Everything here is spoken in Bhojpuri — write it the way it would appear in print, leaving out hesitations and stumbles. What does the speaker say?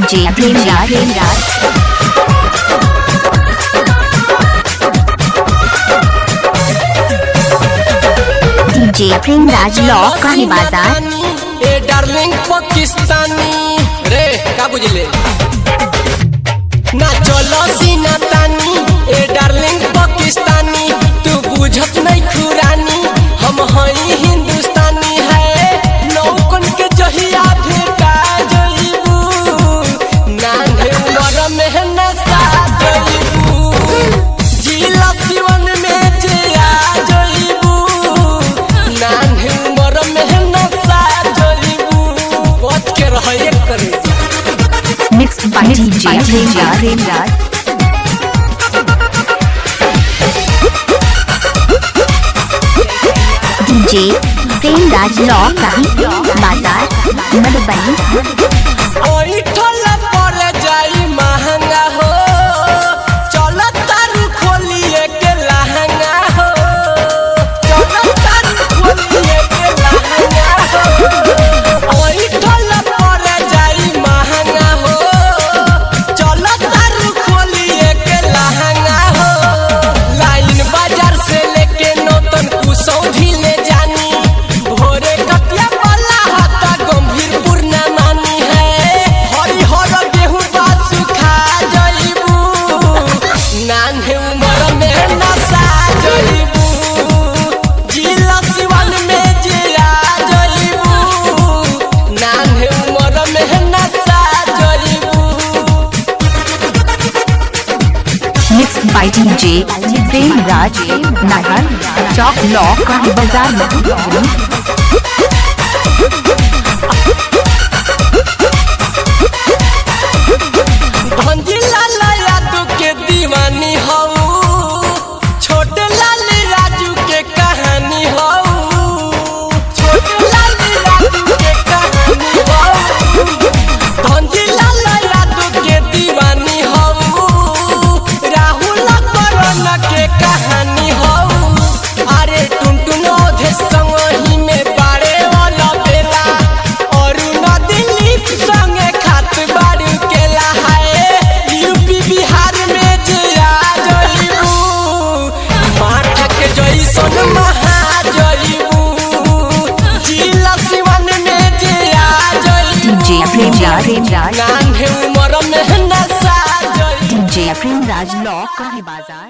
डीजे प्रेमराज डीजे प्रेमराज लॉक का ही बाजार। ए डार्लिंग पाकिस्तानी रे का बुझले ना चलो सीना तानी। ए डार्लिंग पाकिस्तानी तू बुझत नहीं खुरानी हम हई हिंदुस्तानी है नौकन के जहिया भेटा जइबू नान्हे उमर में नसा जइबू जिला सिवन में जे आ जइबू नान्हे उमर में नसा जइबू पथ के रहे करे mix by DJ Premraj. DJ Premraj लॉक का ही बाजार मधुबनी। ओई ठोला पर जाई महंगा हो चलो तारू खोलिए के लहंगा हो चलो तारू खोलिए के लहंगा हो ओई ठोला पर जाई महंगा हो चलो तारू खोलिए के लहंगा हो लाइन बाजार से लेके नौतन कुसौधी ले जानी भोरे कटिया वाला हाथा गंभीरपुर ना मानी है हरी हर गेहूं बासु खा जइबू नान्हे उमर में नसा जइबू जिला सिवान में जे आ जइबू नान्हे उमर में नसा जइबू। मिक्स बाय डीजे प्रेमराज नगर चौक लॉक का ही बाजार मधुबनी। धनजी लाल यादव के दीवानी हऊ छोटे लाल राजू के कहानी हऊ छोटे लाल राजू के कहानी हऊ धनजी लाल यादव के दीवानी हऊ राहुल करण के कहानी हऊ अरे टुनटुन ओधे संग ही में बारे वाला बेला और न दिलीप संगे खात बाड़ू केला है यूपी बिहार में जे आ जइबू माथा के जइसन महा जइबू जिला सिवन में जे आ डीजे जइबू प्रेमराज नान्हे उमर में नसा जइबू। डीजे प्रेमराज लॉक का ही बाजार।